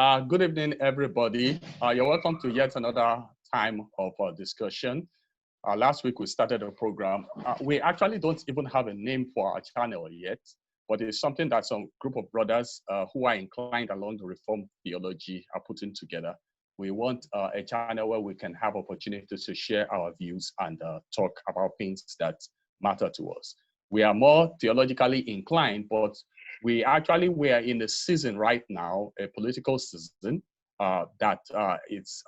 Good evening, everybody. You're welcome to yet another time of discussion. Last week, we started a program. We actually don't even have a name for our channel yet, but it's something that some group of brothers who are inclined along the Reformed theology are putting together. We want a channel where we can have opportunities to share our views and talk about things that matter to us. We are more theologically inclined, but we are in a season right now, a political season that it's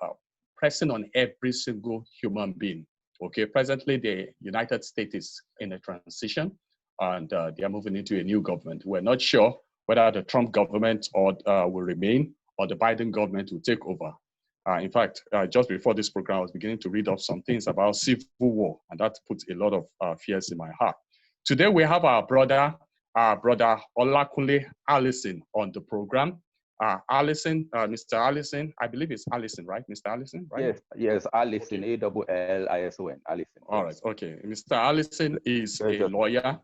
pressing on every single human being. Okay, presently the United States is in a transition and they are moving into a new government. We're not sure whether the Trump government will remain or the Biden government will take over. In fact, just before this program, I was beginning to read off some things about civil war, and that puts a lot of fears in my heart. Today we have our brother Olakunle Allison on the program. Allison, Mr. Allison, I believe it's Allison, right? Mr. Allison, right? Yes, Allison, okay. Allison, Allison. All right, okay. Mr. Allison is a lawyer.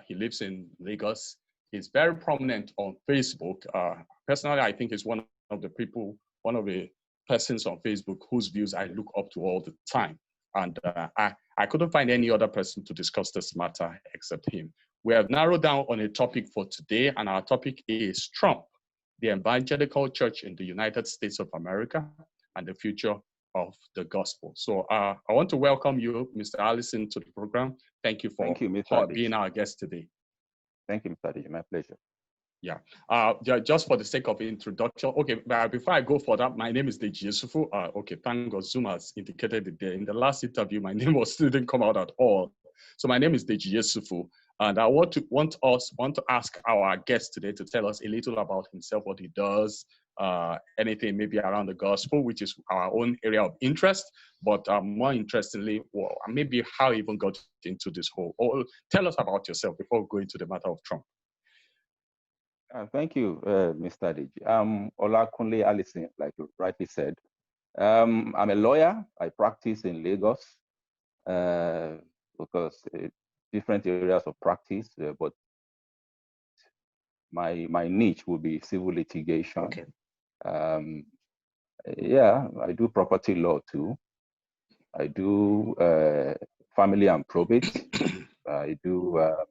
He lives in Lagos. He's very prominent on Facebook. Personally, I think he's one of the persons on Facebook whose views I look up to all the time. And I couldn't find any other person to discuss this matter except him. We have narrowed down on a topic for today, and our topic is Trump, the evangelical church in the United States of America, and the future of the gospel. So I want to welcome you, Mr. Allison, to the program. Thank you for being our guest today. Thank you, Mr. DJ. My pleasure. Yeah. Just for the sake of introduction, okay, before I go for that, my name is Deji Yusufu. Okay, thank God Zoom has indicated it there. In the last interview, my name didn't come out at all. So my name is Deji Yusufu, and I want to ask our guest today to tell us a little about himself, what he does, anything maybe around the gospel, which is our own area of interest, but more interestingly, maybe how he even got into this whole. Tell us about yourself before we go into the matter of Trump. Thank you, Mr. Deji. Olakunle Allison, like you rightly said. I'm a lawyer. I practice in Lagos because different areas of practice, but my niche will be civil litigation. Okay. Yeah, I do property law too. I do family and probate. I do a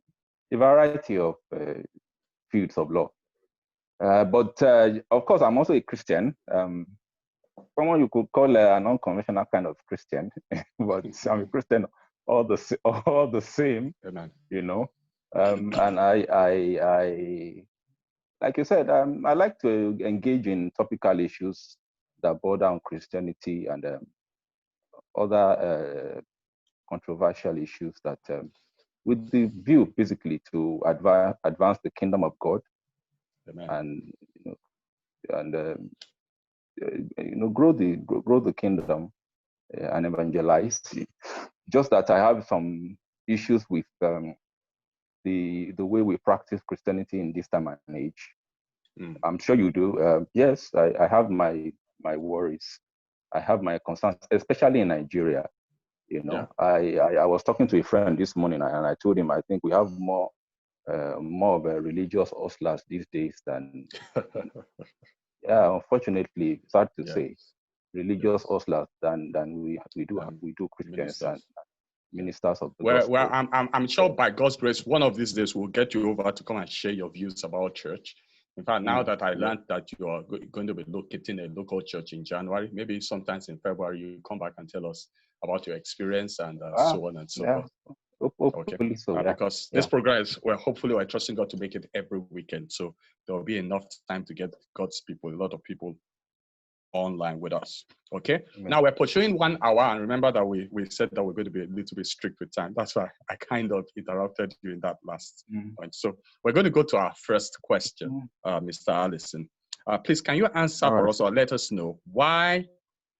variety of fields of law. But of course, I'm also a Christian. Someone you could call a non-conventional kind of Christian, but I'm a Christian all the same. Amen. You know. And I like you said, I like to engage in topical issues that border on Christianity and other controversial issues that, with the view basically to advance the kingdom of God. Amen. And grow the kingdom and evangelize. Just that I have some issues with the way we practice Christianity in this time and age. I'm sure you do. Yes, I have my worries. I have my concerns, especially in Nigeria. You know, yeah. I was talking to a friend this morning, and I told him I think we have more of a religious hustlers these days than. Yeah, unfortunately, it's hard to say. Religious hustlers than we do Christians and ministers of the gospel. Well, I'm sure by God's grace, one of these days we'll get you over to come and share your views about church. In fact, now that I learned that you are going to be locating a local church in January, maybe sometimes in February, you come back and tell us about your experience and so on and so forth. Okay. So, because this program is, hopefully we're trusting God to make it every weekend. So there will be enough time to get God's people, a lot of people online with us. Okay. Amen. Now we're pursuing 1 hour, and remember that we said that we're going to be a little bit strict with time. That's why I kind of interrupted you in that last point. So we're going to go to our first question, Mr. Allison. Please, can you answer for us or let us know, why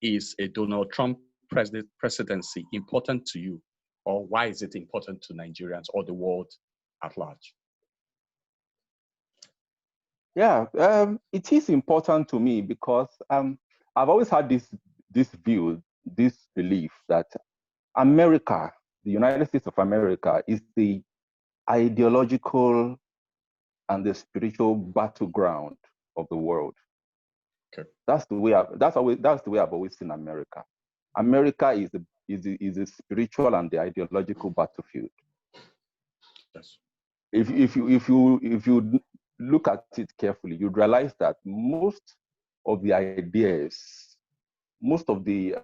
is a Donald Trump presidency important to you, or why is it important to Nigerians or the world at large? Yeah, it is important to me because I've always had this view, this belief that America, the United States of America, is the ideological and the spiritual battleground of the world. Okay. That's the way I've always seen America. America is the spiritual and the ideological battlefield. Yes. If you look at it carefully, you'd realize that most of the ideas, most of the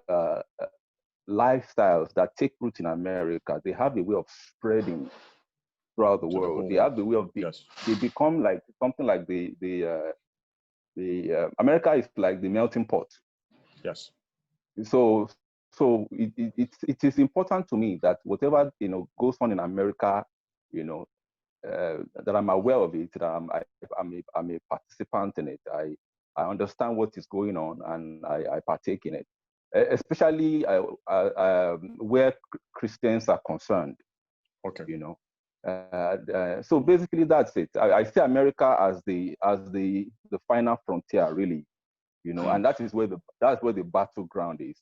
lifestyles that take root in America, they have a way of spreading throughout the world. They have a way of they become like something like America is like the melting pot. Yes. So it is important to me that whatever goes on in America, that I'm aware of it, that I'm a participant in it. I understand what is going on and I partake in it, especially where Christians are concerned. Okay. So basically that's it. I see America as the final frontier, really. And that's where the battleground is.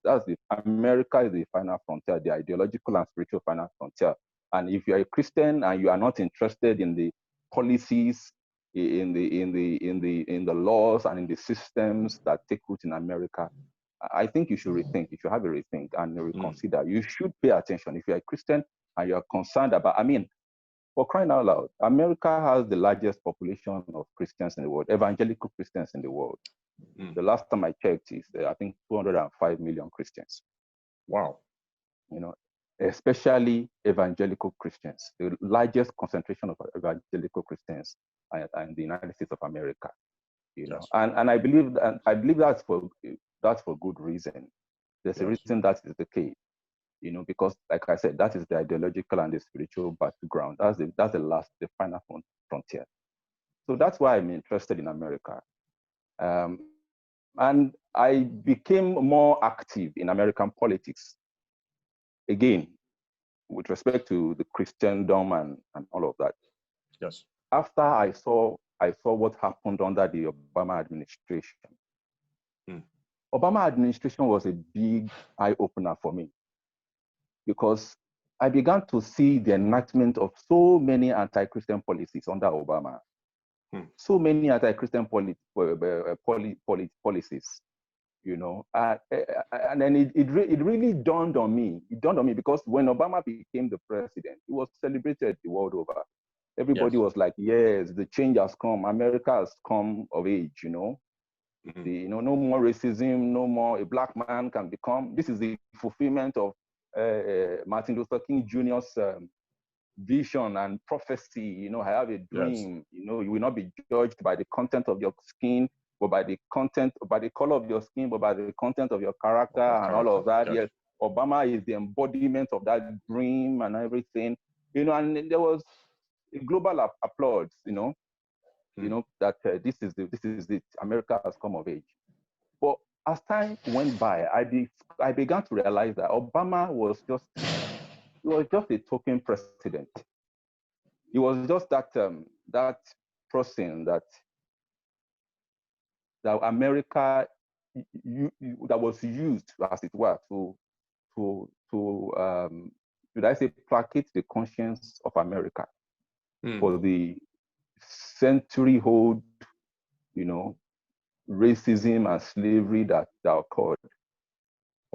America is the final frontier, the ideological and spiritual final frontier. And if you're a Christian and you are not interested in the policies, in the laws and in the systems that take root in America, I think you should rethink. You should have a rethink and reconsider. You should pay attention. If you're a Christian and you're concerned about, for crying out loud, America has the largest population of Christians in the world, evangelical Christians in the world. The last time I checked is, I think, 205 million Christians. Wow. Especially evangelical Christians, the largest concentration of evangelical Christians in the United States of America. Yes. And I believe that's for good reason. There's a reason that is the case. Because like I said, that is the ideological and the spiritual battleground. That's the final frontier. So that's why I'm interested in America. And I became more active in American politics, again, with respect to the Christendom and all of that. Yes. After I saw what happened under the Obama administration. Obama administration was a big eye-opener for me, because I began to see the enactment of so many anti-Christian policies under Obama. So many anti-Christian policies, and then it really dawned on me. It dawned on me because when Obama became the president, it was celebrated the world over. Everybody was like, yes, the change has come. America has come of age, no more racism, no more a black man can become. This is the fulfillment of Martin Luther King Jr.'s vision and prophecy. I have a dream. You will not be judged by the content of your skin, but by the color of your skin, but by the content of your character and all of that. Yes, Obama is the embodiment of that dream and everything. And there was a global applause. That this is it. America has come of age. But as time went by, I began to realize that Obama was just a token president. He was just that person that America that was used, as it were, to should I say, placate the conscience of America for the century-old, racism and slavery that occurred.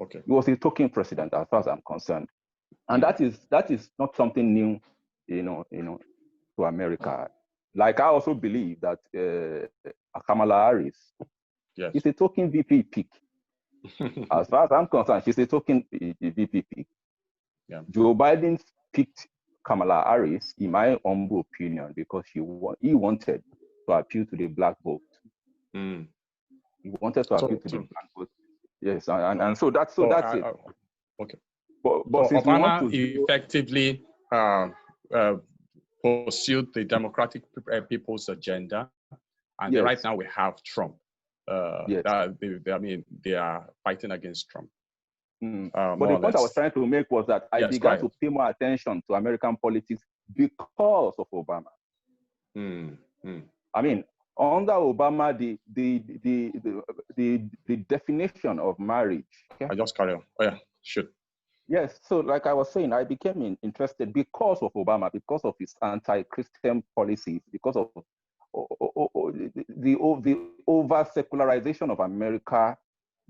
Okay. He was a token president, as far as I'm concerned, and that is not something new, to America. Like, I also believe that Kamala Harris is a token VP pick. As far as I'm concerned, she's a token VP pick. Yeah. Joe Biden picked Kamala Harris, in my humble opinion, because he wanted to appeal to the black vote. He wanted to appeal to the black vote. Yes, and so that's it. Okay. But so Obama effectively pursued the Democratic People's agenda, and right now we have Trump. They are fighting against Trump. But the point I was trying to make was that I began to pay more attention to American politics because of Obama. Under Obama, the definition of marriage. Okay? I just carry on. Oh yeah, shoot. Yes, so like I was saying, I became interested because of Obama, because of his anti-Christian policies, because of the over-secularization of America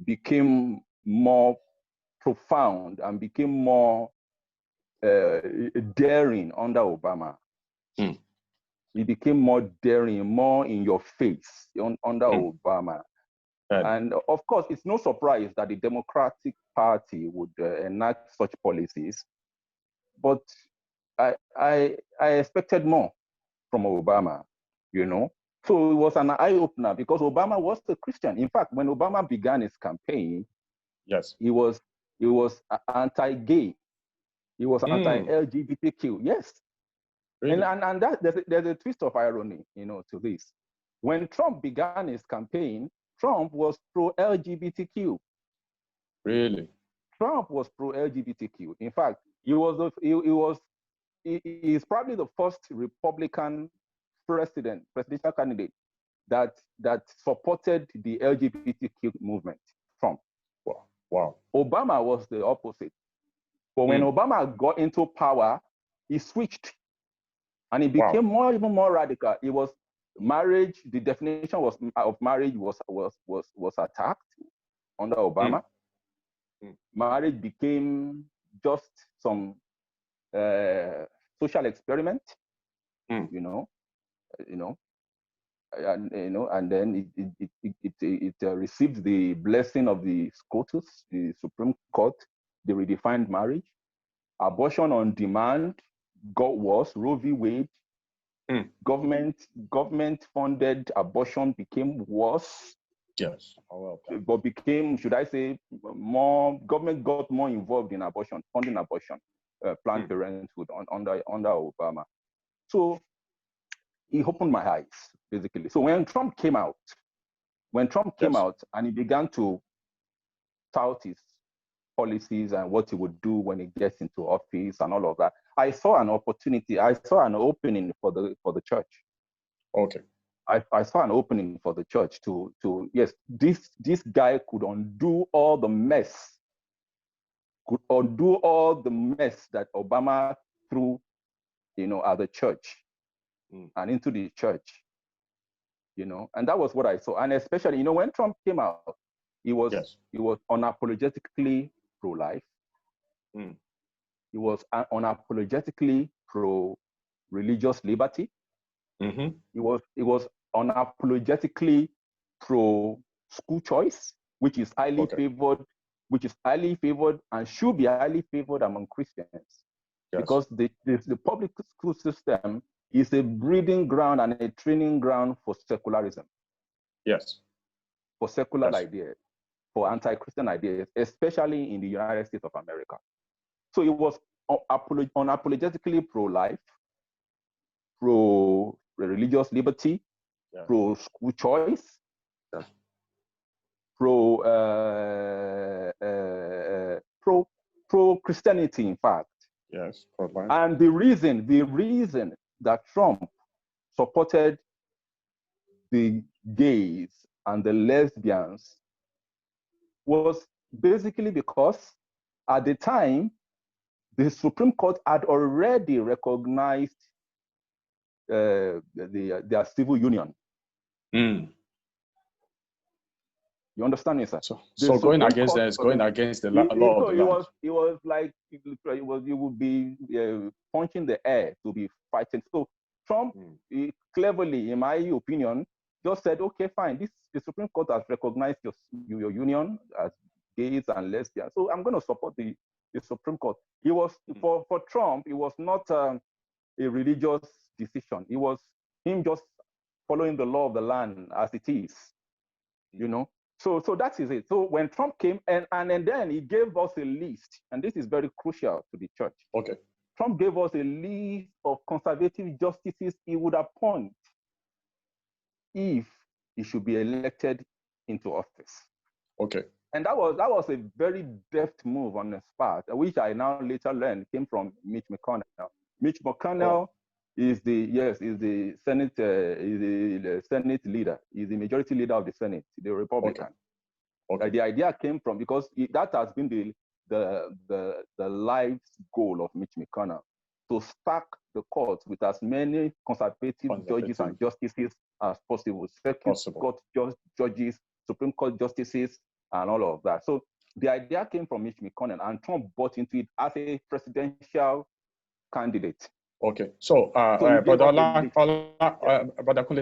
became more profound and became more daring under Obama. Mm. It became more daring, more in your face under Obama. And of course, it's no surprise that the Democratic Party would enact such policies. But I expected more from Obama, you know. So it was an eye-opener because Obama was a Christian. In fact, when Obama began his campaign, yes, he was anti-gay. He was anti-LGBTQ. Yes. Really? And that there's a twist of irony, you know, to this. When Trump began his campaign, Trump was pro-LGBTQ. Really? Trump was pro-LGBTQ. In fact, he is probably the first Republican presidential candidate that supported the LGBTQ movement. Trump. Wow. Obama was the opposite. But when Obama got into power, he switched, and he became even more radical. It was marriage. The definition of marriage was attacked under Obama. Marriage became just some social experiment, you know, and then it received the blessing of the SCOTUS, the Supreme Court. They redefined marriage. Abortion on demand got worse. Roe v. Wade. Government-funded abortion became worse. Yes. But became, should I say, government got more involved in abortion, funding abortion, Planned Parenthood under Obama. So he opened my eyes, basically. So when Trump came out and he began to tout his policies and what he would do when he gets into office and all of that, I saw an opportunity. I saw an opening for the church. Okay. I saw an opening for the church to yes, this guy could undo all the mess that Obama threw, you know, at the church and into the church, you know, and that was what I saw. And especially, you know, when Trump came out, he was unapologetically pro-life. He was unapologetically pro-religious liberty. He was unapologetically pro-school choice, which is highly favored, and should be highly favored among Christians, because the public school system is a breeding ground and a training ground for secularism. Yes. For secular ideas, for anti-Christian ideas, especially in the United States of America. So it was unapologetically pro-life, pro-religious liberty, pro-school choice, pro-Christianity, in fact. Yes. And the reason that Trump supported the gays and the lesbians was basically because at the time, the Supreme Court had already recognized their civil union. You understand me, sir? So going against the law of the land. It was like you would be punching the air to be fighting. So Trump, cleverly, in my opinion, just said, okay, fine. The Supreme Court has recognized your union as gays and lesbians, so I'm going to support the Supreme Court. It was for Trump. It was not a religious decision. It was him just following the law of the land as it is, you know. So that is it. So when Trump came and then he gave us a list, and this is very crucial to the church. Okay. Trump gave us a list of conservative justices he would appoint if he should be elected into office. Okay. And that was a very deft move on his part, which I now later learned came from Mitch McConnell. Mitch McConnell is the Senate Senate leader. He's the majority leader of the Senate, the Republican. Okay. The idea came from, because that has been the life's goal of Mitch McConnell, to stack the courts with as many conservative judges and justices as possible, circuit court judges, Supreme Court justices, and all of that. So the idea came from Mitch McConnell, and Trump bought into it as a presidential candidate. Okay, so but Olakunle,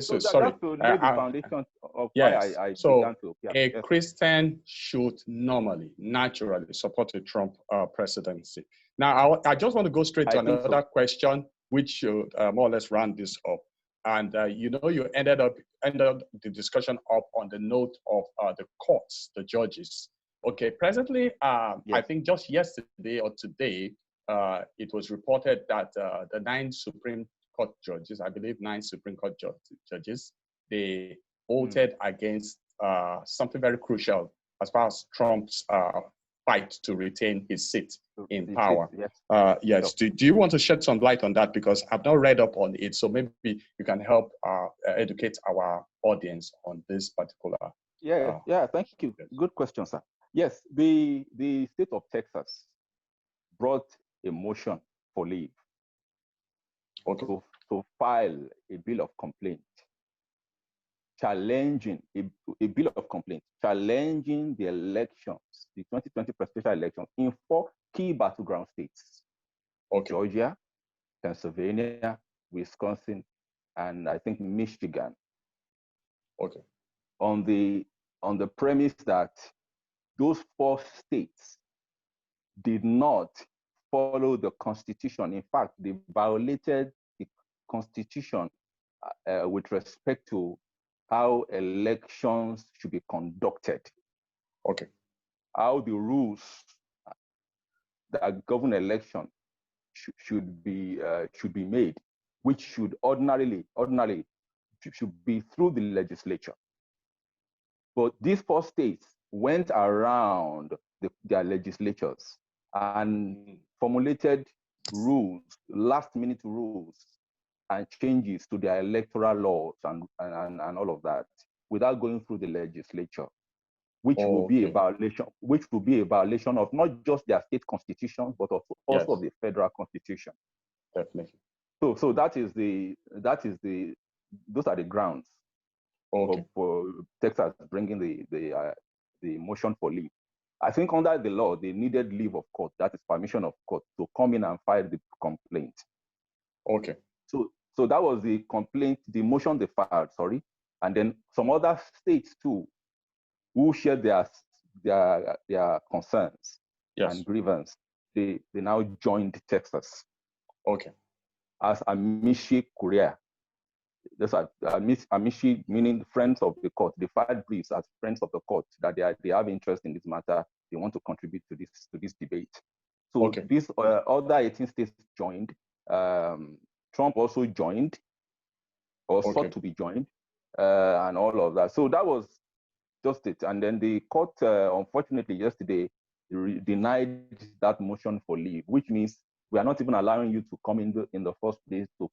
so sorry. That's to lay the foundation of yes. why I so began to appear. A Christian should normally, naturally support a Trump presidency. Now, I just want to go straight to another question, which should more or less round this up. And you know, you ended the discussion up on the note of the courts, the judges. Okay, presently, yes. I think just yesterday or today, it was reported that the 9 Supreme Court judges, I believe 9 Supreme Court judges, they voted against something very crucial as far as Trump's fight to retain his seat in power. Yes. Do you want to shed some light on that? Because I've not read up on it, so maybe you can help educate our audience on this particular. Thank you. Good question, sir. Yes, the state of Texas brought a motion for leave to file a bill of complaint challenging a bill of complaint challenging the elections, the 2020 presidential elections in 4 key battleground states: Georgia, Pennsylvania, Wisconsin, and I think Michigan. On the premise that those 4 states did not follow the Constitution. In fact, they violated the Constitution with respect to how elections should be conducted. How the rules that govern election should be made, which should ordinarily should be through the legislature. But these 4 states went around their legislatures and formulated rules, last-minute rules, and changes to their electoral laws and all of that without going through the legislature, which will be a violation. Which will be a violation of not just their state constitutions, but also of the federal constitution. Definitely. So those are the grounds for Texas bringing the motion for leave. I think under the law, they needed leave of court, that is permission of court, to come in and file the complaint. So that was the complaint, the motion they filed, and then some other states too, who shared their concerns and grievance. They now joined Texas. As Amici Korea. That's Amici, meaning friends of the court. They filed briefs as friends of the court that they have interest in this matter. They want to contribute to this debate. So these other 18 states joined. Trump also joined, or sought to be joined, and all of that. So that was just it. And then the court, unfortunately, yesterday denied that motion for leave, which means we are not even allowing you to come in the first place to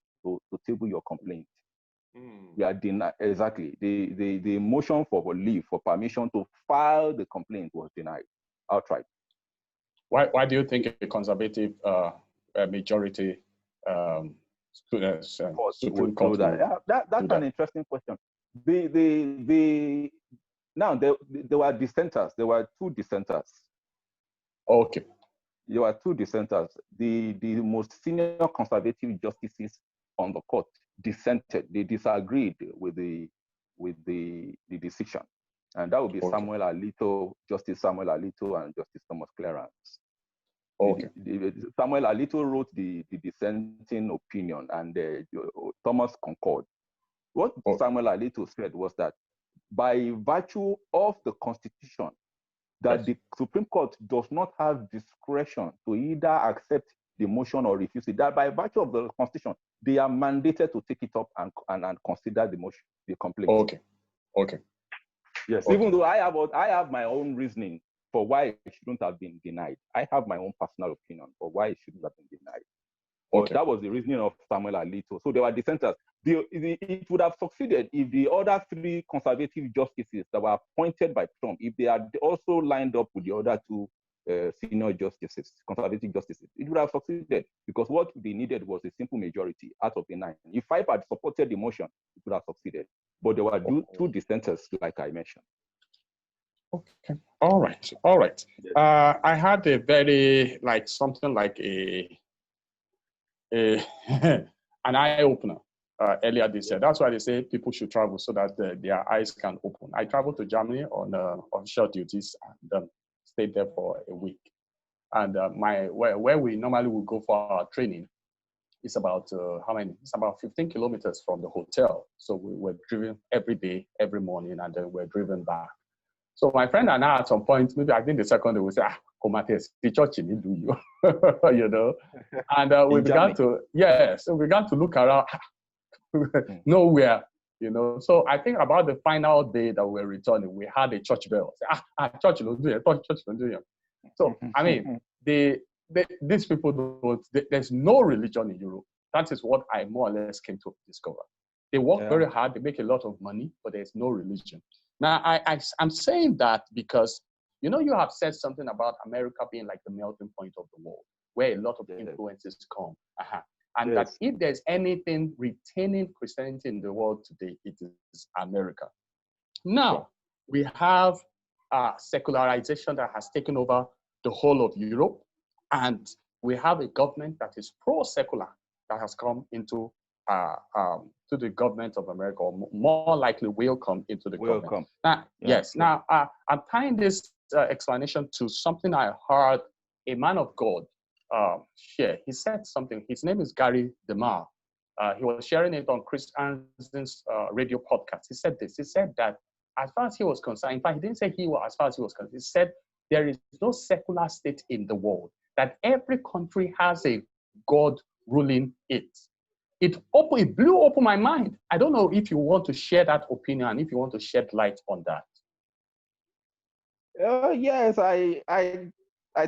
table your complaint. We are denied. Exactly. The motion for leave, for permission to file the complaint, was denied outright. Why do you think a conservative majority Supreme Court? That's an interesting question. Now there were dissenters. There were 2 dissenters. There were 2 dissenters. The most senior conservative justices on the court dissented. They disagreed with the decision, and that would be Samuel Alito, Justice Samuel Alito, and Justice Thomas Clarence. Samuel Alito wrote the dissenting opinion, and Thomas concurred. What Samuel Alito said was that by virtue of the Constitution, that the Supreme Court does not have discretion to either accept the motion or refuse it. That by virtue of the Constitution, they are mandated to take it up and consider the motion, the complaint. Yes, even though I have my own reasoning for why it shouldn't have been denied. I have my own personal opinion for why it shouldn't have been denied. But that was the reasoning of Samuel Alito. So there were dissenters. It would have succeeded if the other 3 conservative justices that were appointed by Trump, if they had also lined up with the other 2 senior justices, conservative justices, it would have succeeded, because what they needed was a simple majority out of the 9. If 5 had supported the motion, it would have succeeded. But there were 2 dissenters, like I mentioned. Okay. All right. All right. Yes. I had a very, like, something like an eye opener earlier this year. That's why they say people should travel so that their eyes can open. I traveled to Germany on official duties and stayed there for a week. And where we normally would go for our training is about how many? It's about 15 kilometers from the hotel. So we were driven every day, every morning, and then we're driven back. So my friend and I, at some point, maybe I think the second day, we say, Komates, the church in you, you know. And we began to, so we began to look around, nowhere, you know. So I think about the final day that we were returning, we had a church bell. Church don't do it, church don't do it. So, I mean, these people don't, there's no religion in Europe. That is what I more or less came to discover. They work very hard, they make a lot of money, but there's no religion. Now, I'm saying that because, you know, you have said something about America being like the melting point of the world, where a lot of influences come. And that if there's anything retaining Christianity in the world today, it is America. Now, we have secularization that has taken over the whole of Europe, and we have a government that is pro-secular that has come into to the government of America, or more likely will come into the government. Now, Now, I'm tying this explanation to something I heard a man of God share. He said something. His name is Gary DeMar. He was sharing it on Chris Anderson's radio podcast. He said this. He said that as far as he was concerned, in fact, he didn't say he was, as far as he was concerned, he said there is no secular state in the world, that every country has a God ruling it. It blew open my mind. I don't know if you want to share that opinion and if you want to shed light on that. Yes, I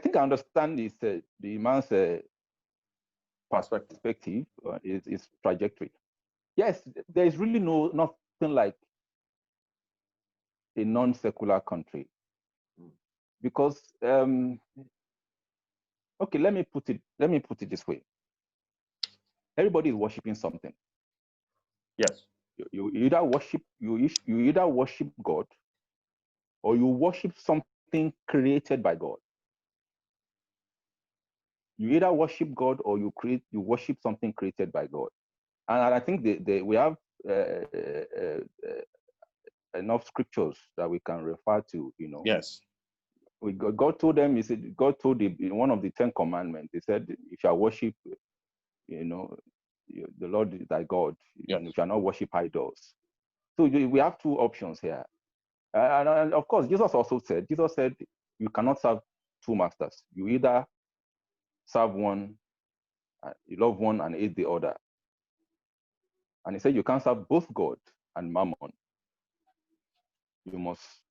think I understand this, the man's perspective, his trajectory. Yes, there is really nothing like a non-secular country, because okay, let me put it this way. Everybody is worshiping something. Yes. You either worship God, or you worship something created by God. You either worship God or you worship something created by God. And I think we have enough scriptures that we can refer to, you know. Yes. God told them, God told in one of the 10 commandments, he said, if you worship, you know, the Lord is thy God, and you shall not worship idols. So we have 2 options here. And of course, Jesus said, you cannot serve 2 masters. You either serve one, you love one and hate the other. And he said you can't serve both God and Mammon. You must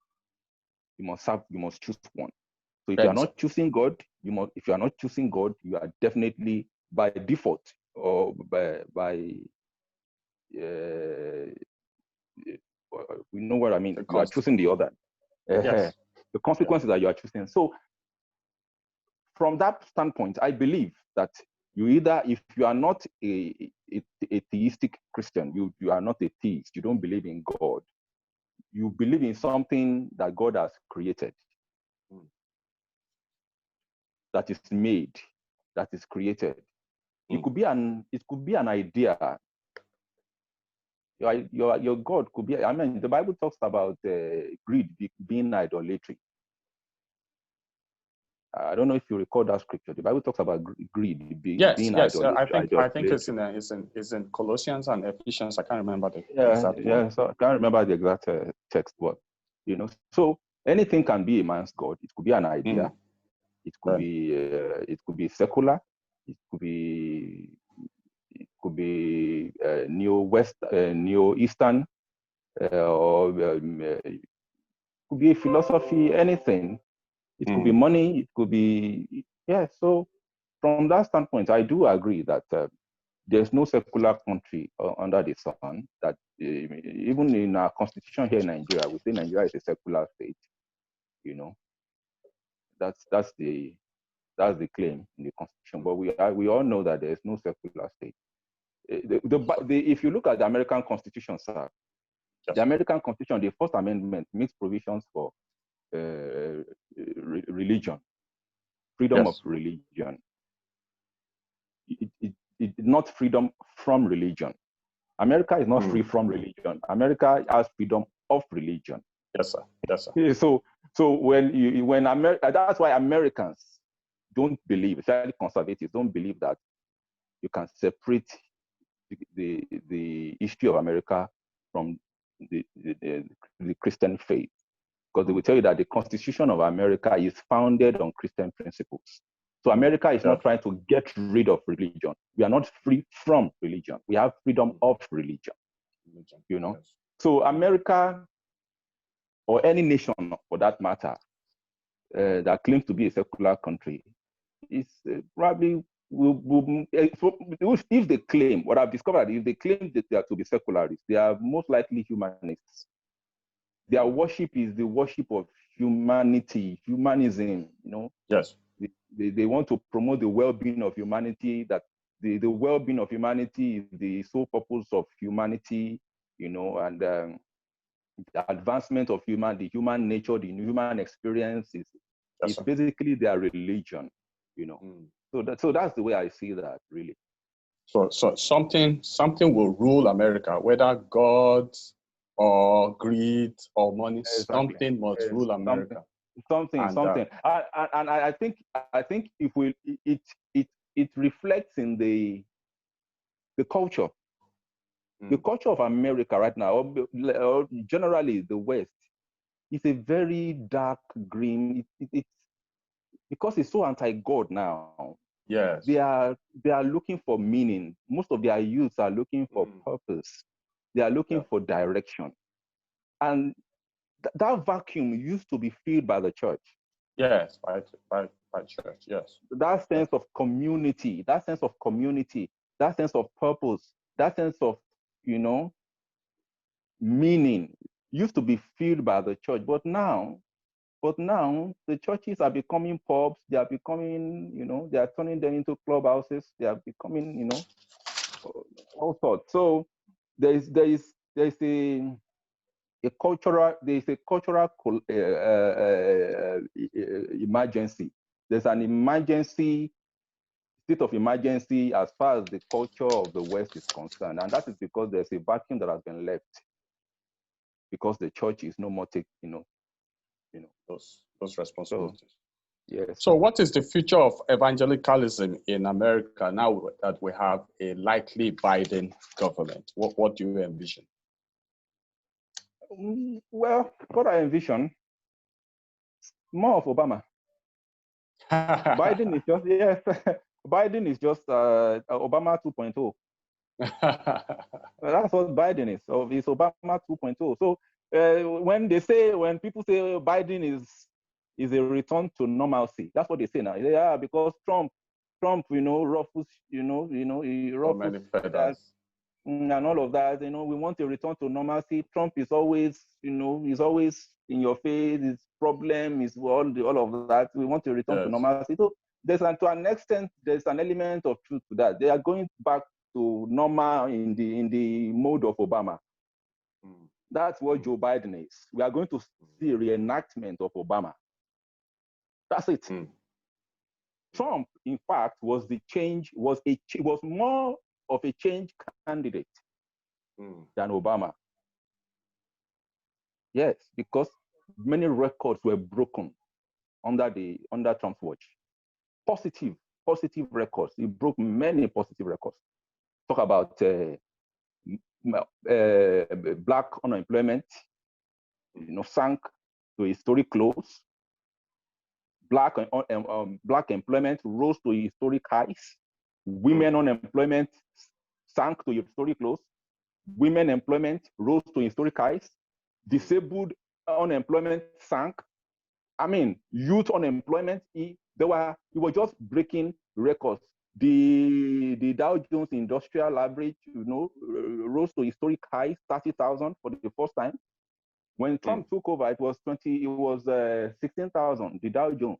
choose one. So if you are not choosing God, if you are not choosing God, you are definitely by default, or we know what I mean. You are choosing the other. Yes. The consequences that you are choosing. So from that standpoint, I believe that you either, if you are not a theistic Christian, you are not a theist, you don't believe in God, you believe in something that God has created, that is made, that is created. It could be an idea. Your God could be, I mean, the Bible talks about greed being idolatry. I don't know if you recall that scripture. The Bible talks about greed being idolatry. I think it's in Colossians and Ephesians. I can't remember the exact one. So I can't remember the exact text, but you know, so anything can be a man's God. It could be an idea. It could be secular. It could be Neo-Eastern, or it could be a philosophy. Anything. It could be money. It could be So from that standpoint, I do agree that there's no secular country under the sun. That even in our constitution here in Nigeria, we say Nigeria is a secular state. You know, That's the claim in the Constitution. But we all know that there is no secular state. If you look at the American Constitution, sir, the American Constitution, the First Amendment makes provisions for religion, freedom of religion. It not freedom from religion. America is not free from religion. America has freedom of religion. Yes, sir. Yes, sir. So that's why Americans don't believe, especially conservatives, don't believe that you can separate the history of America from the Christian faith, because they will tell you that the Constitution of America is founded on Christian principles. So America is not trying to get rid of religion. We are not free from religion. We have freedom of religion. You know. Yes. So America, or any nation for that matter, that claims to be a secular country, is probably if they claim, what I've discovered, if they claim that they are to be secularists, they are most likely humanists. Their worship is the worship of humanity, humanism, you know. Yes. They want to promote the well-being of humanity, that the well-being of humanity is the sole purpose of humanity, you know, and the advancement of the human nature, the human experience is basically their religion, you know. So that's the way I see that, really. So something will rule America, whether God or greed or money. Exactly. Something must rule America. Something. And I think if it reflects in the culture. The culture of America right now, or generally the West, is a very dark green. It's because it's so anti-God now. Yes. They are looking for meaning. Most of their youths are looking for purpose. They are looking for direction. And that vacuum used to be filled by the church. Yes, by church, yes. That sense of community, that sense of purpose, that sense of, you know, meaning used to be filled by the church. But now the churches are becoming pubs. They are becoming, you know, they are turning them into clubhouses. They are becoming, you know, all sorts. So there's a cultural emergency. There's an emergency, state of emergency as far as the culture of the West is concerned, and that is because there's a vacuum that has been left, because the church is no more taking, those responsibilities. So, yes. So what is the future of evangelicalism in America now that we have a likely Biden government? What do you envision? Well, what I envision, more of Obama. Biden is just, yes, Biden is just Obama 2.0. That's what Biden is. So it's Obama 2.0. So when people say Biden is a return to normalcy, that's what they say now. Yeah, because Trump, you know, ruffles, he ruffles and all of that. You know, we want a return to normalcy. Trump is always, he's always in your face. His problem is all of that. We want a return to normalcy. So to an extent, there's an element of truth to that. They are going back to normal in the mode of Obama. That's what Joe Biden is. We are going to see a reenactment of Obama. That's it. Trump, in fact, was more of a change candidate than Obama. Yes, because many records were broken under Trump's watch. Positive records. He broke many positive records. Talk about black unemployment, sank to historic lows. Black employment rose to historic highs. Women unemployment sank to historic lows. Women employment rose to historic highs. Disabled unemployment sank. I mean, youth unemployment, he was just breaking records. The Dow Jones Industrial Average, rose to historic highs, 30,000 for the first time. When Trump took over, it was 16,000, the Dow Jones.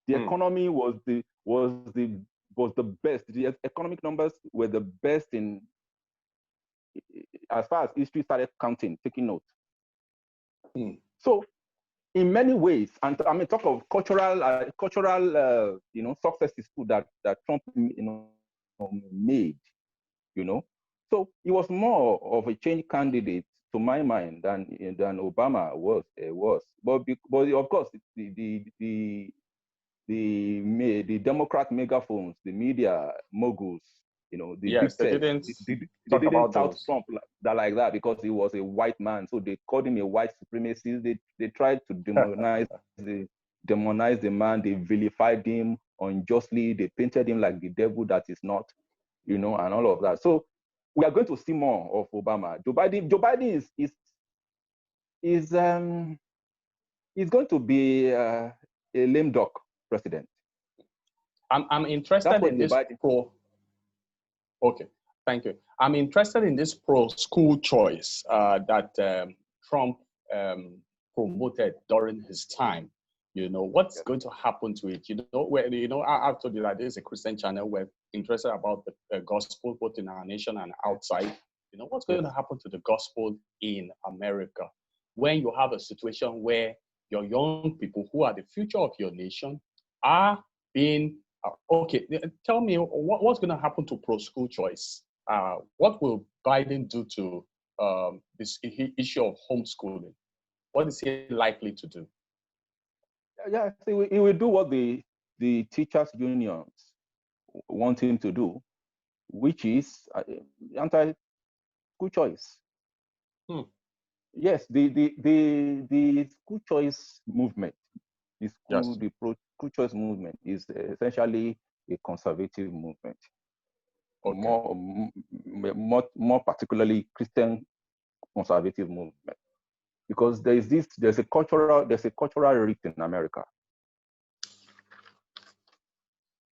The economy was the best. The economic numbers were the best in, as far as history started counting, taking note. So, in many ways, and I mean, talk of cultural, successes too that Trump, made, So he was more of a change candidate, to my mind, than Obama was. But of course, the Democrat megaphones, the media moguls, the yes, big they tech, didn't they didn't tout those. Trump like that because he was a white man. So they called him a white supremacist. They tried to demonize the man. They vilified him unjustly. They painted him like the devil that is not, and all of that. So we are going to see more of Obama. Joe Biden is going to be a lame duck president. I'm interested in this Okay, thank you. I'm interested in this pro-school choice that Trump promoted during his time. What's going to happen to it? I've told you that this is a Christian channel. We're interested about the gospel both in our nation and outside. What's going to happen to the gospel in America when you have a situation where your young people who are the future of your nation are being okay, tell me what's going to happen to pro-school choice? What will Biden do to this issue of homeschooling? What is he likely to do? Yeah, see, he will do what the teachers' unions want him to do, which is anti-school choice. Yes, the school choice movement, the pro-school choice movement is essentially a conservative movement. Okay. More particularly Christian conservative movement, because there's a cultural rift in America.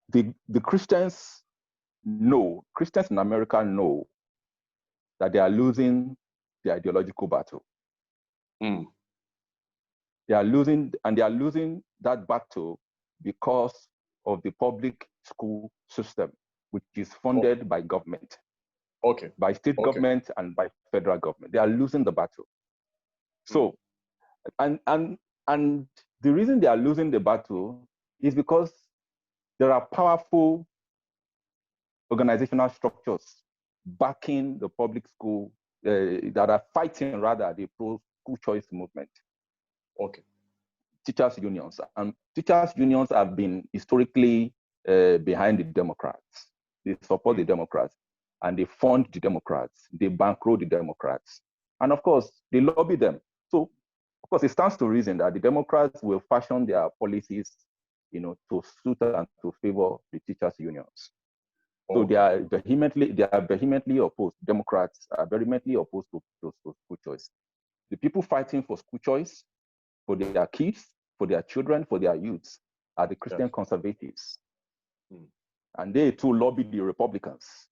The Christians in America know that they are losing the ideological battle. They are losing that battle because of the public school system, which is funded by government. By state government and by federal government. They are losing the battle. So, and the reason they are losing the battle is because there are powerful organizational structures backing the public school that are fighting rather the pro-school choice movement. Teachers unions. And teachers unions have been historically behind the Democrats. They support the Democrats and they fund the Democrats. They bankroll the Democrats. And of course, they lobby them. So, of course, it stands to reason that the Democrats will fashion their policies, to suit and to favor the teachers unions. So they are vehemently opposed. Democrats are vehemently opposed to school choice. The people fighting for school choice for their kids, for their children, for their youths are the Christian conservatives. And they too lobby the Republicans.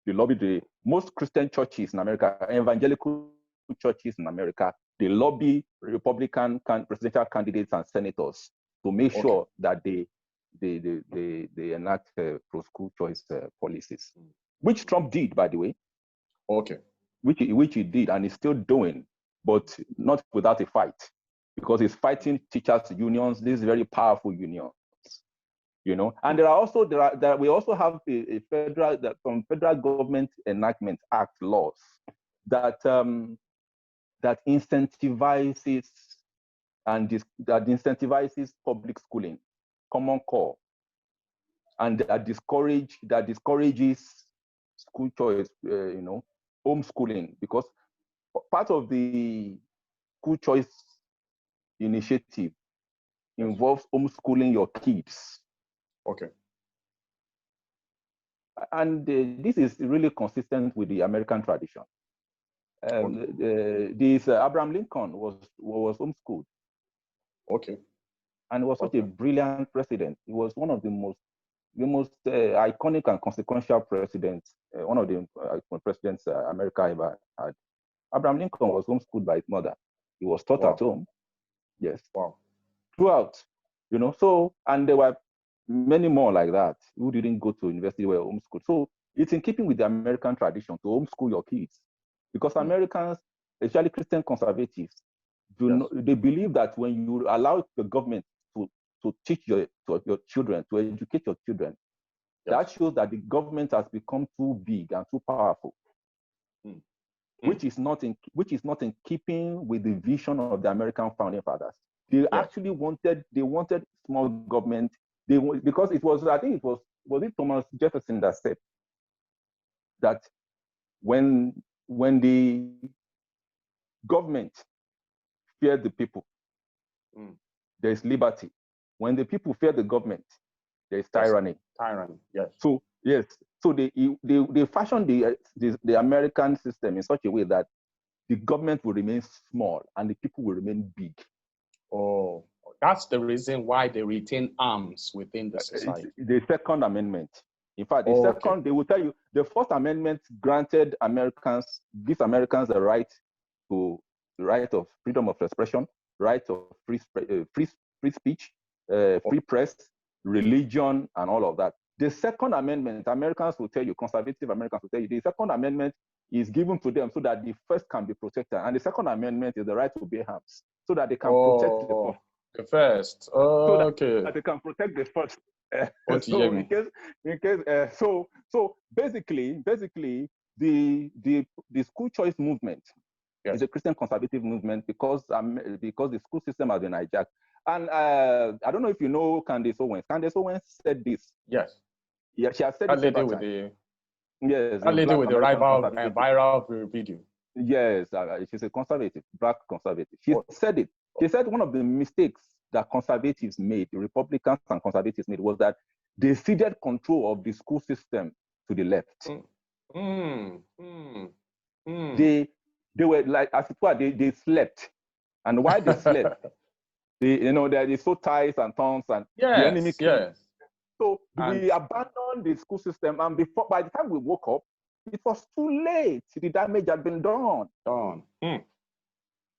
They lobby most Christian churches in America, evangelical churches in America, they lobby Republican presidential candidates and senators to make sure that they enact pro-school choice policies, which Trump did, by the way. Which he did and is still doing, but not without a fight, because he's fighting teachers unions, these very powerful unions. And we also have a federal government enactment act laws that incentivizes public schooling, Common Core, and that discourages school choice, homeschooling, because part of the school choice initiative involves homeschooling your kids. And this is really consistent with the American tradition. Abraham Lincoln was homeschooled. And was such a brilliant president. He was one of the most iconic and consequential presidents, one of the presidents America ever had. Abraham Lincoln was homeschooled by his mother. He was taught at home. Yes. Throughout. You know, so, and there were many more like that who didn't go to university, were homeschooled. So it's in keeping with the American tradition to homeschool your kids, because Americans, especially Christian conservatives, they believe that when you allow the government to teach your children, to educate your children, that shows that the government has become too big and too powerful, which is not in keeping with the vision of the American founding fathers. They actually wanted small government. Because it was, I think it was it Thomas Jefferson that said that when the government feared the people, there is liberty. When the people fear the government, there is tyranny. Tyranny, yes. So yes, so they fashioned the American system in such a way that the government will remain small and the people will remain big. Oh, that's the reason why they retain arms within the society. The Second Amendment. In fact, they will tell you the First Amendment granted gives Americans the right of freedom of expression, right of free speech, free press, religion, and all of that. The Second Amendment, Americans will tell you, conservative Americans will tell you, the Second Amendment is given to them so that the first can be protected. And the Second Amendment is the right to bear arms, so that they can protect the first. The first. So that they can protect the first. So basically, the school choice movement is a Christian conservative movement because the school system has been hijacked. And I don't know if you know Candace Owens. Candace Owens said this. Yes. Yeah, she has said that this. Lady with the viral video. Yes, she's a conservative, black conservative. She said it. She said one of the mistakes that conservatives made, the Republicans and conservatives made, was that they ceded control of the school system to the left. They were like, as it were, they slept. And while they slept, they so ties and tongues and the enemy came. So we abandoned the school system, and by the time we woke up, it was too late. The damage had been done.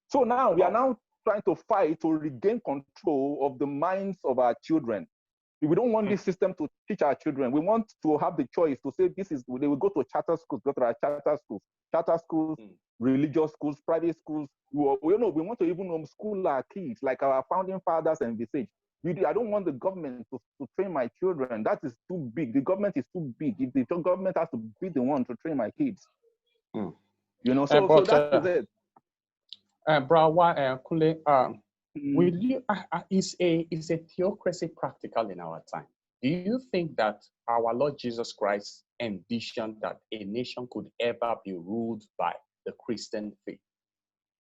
So now we are now trying to fight to regain control of the minds of our children. We don't want this system to teach our children. We want to have the choice to say they will go to charter schools, religious schools, private schools. We want to even homeschool our kids like our founding fathers envisaged. I don't want the government to train my children. That is too big. The government is too big. The government has to be the one to train my kids. So that is it. Olakunle, will you? Is a theocracy practical in our time? Do you think that our Lord Jesus Christ envisioned that a nation could ever be ruled by the Christian faith?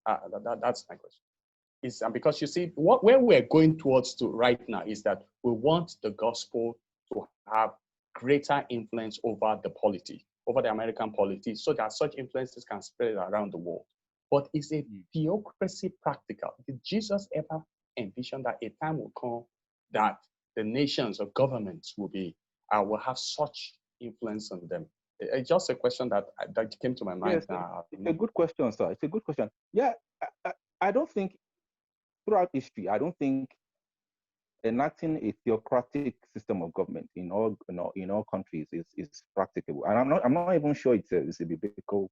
That's my question. Because you see, where we're going towards to right now is that we want the gospel to have greater influence over the polity, over the American polity, so that such influences can spread around the world. But is a theocracy practical? Did Jesus ever envision that a time will come that the nations or governments will have such influence on them? It's just a question that came to my mind. Yes, it's a good question, sir. It's a good question. Yeah, I don't think throughout history, I don't think enacting a theocratic system of government in all countries is practicable. And I'm not even sure it's a biblical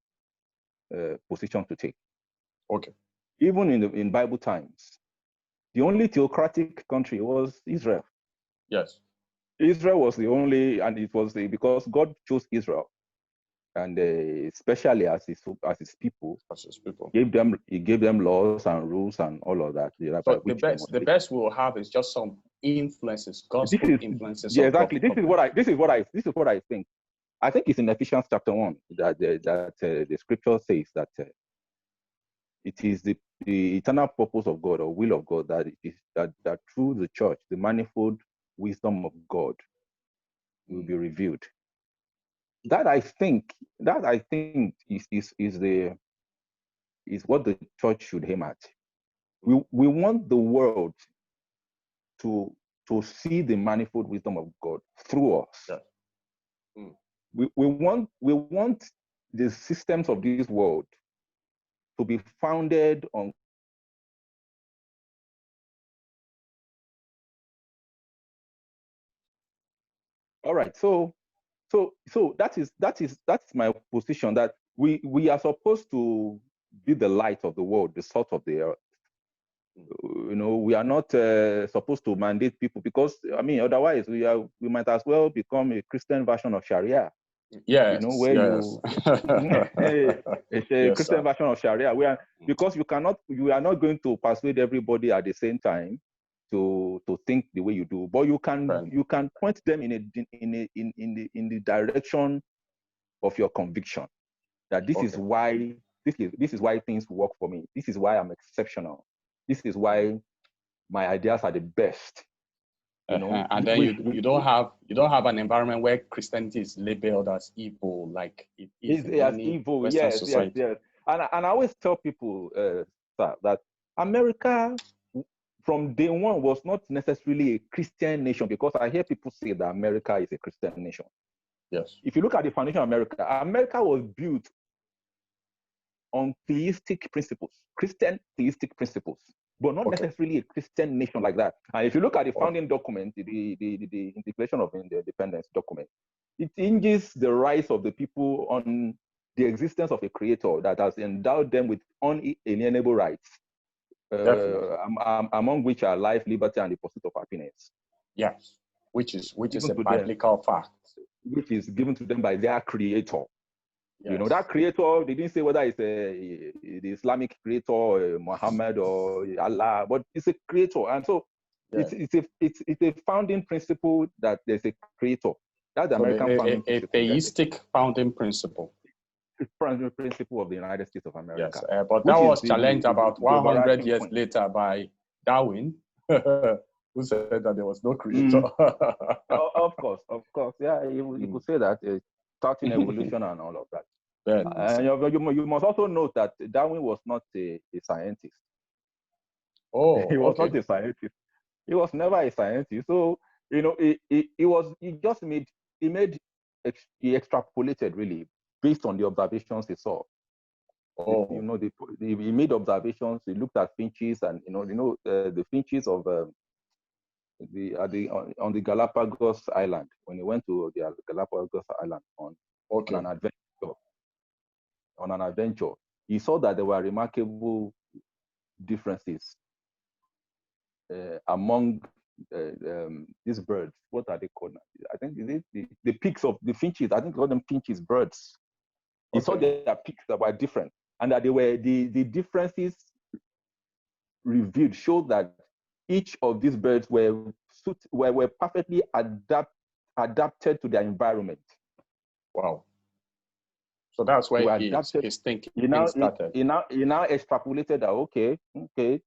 position to take. Okay. Even in Bible times, the only theocratic country was Israel. Yes. Israel was the only, and it was because God chose Israel, and especially as his people, he gave them laws and rules and all of that. So the best we'll have is just some influences, gospel influences. Yeah, exactly. This is what I think. I think it's in Ephesians chapter 1 that the scripture says that it is the eternal purpose of God or will of God that through the church, the manifold wisdom of God will be revealed. That I think is what the church should aim at. We want the world to see the manifold wisdom of God through us. Yeah. We want the systems of this world to be founded on All right. So that's my position, that we are supposed to be the light of the world, the salt of the earth. We are not supposed to mandate people, because I mean, otherwise we might as well become a Christian version of Sharia. Yes, Where yes. it's a Yes, Christian sir. version of Sharia. Because you are not going to persuade everybody at the same time to think the way you do, but you can point them in the direction of your conviction, that this is why things work for me. This is why I'm exceptional. This is why my ideas are the best. And then you don't have an environment where Christianity is labeled as evil, like it is in as many evil. Western Yes. society. And I always tell people, sir, that America from day one was not necessarily a Christian nation, because I hear people say that America is a Christian nation. Yes. If you look at the foundation of America was built on theistic principles, Christian theistic principles, but not necessarily a Christian nation like that. And if you look at the founding document, the Declaration of Independence document, it hinges the rights of the people on the existence of a creator that has endowed them with unalienable rights, among which are life, liberty, and the pursuit of happiness. Yes, which is a biblical fact, which is given to them by their creator. Yes. That creator, they didn't say whether it's the Islamic creator, or Muhammad or Allah, but it's a creator. And so it's a founding principle that there's a creator. That's the American founding principle. A theistic founding principle. It's founding principle of the United States of America. Yes, but that was challenged about 100 years later by Darwin, who said that there was no creator. Of course. Yeah, you could say that, starting evolution and all of that. And you must also note that Darwin was not a scientist. Oh, he was not a scientist. He was never a scientist. So he extrapolated really based on the observations he saw. He made observations. He looked at finches, and the finches of on the Galapagos Island, when he went to the Galapagos Island on an adventure, he saw that there were remarkable differences among these birds. What are they called? I think the peaks of the finches. I think they call them finches birds. He saw their peaks that were different, and that they were the differences revealed showed that each of these birds were perfectly adapted to their environment. Wow. So that's where his thinking started. He now extrapolated that,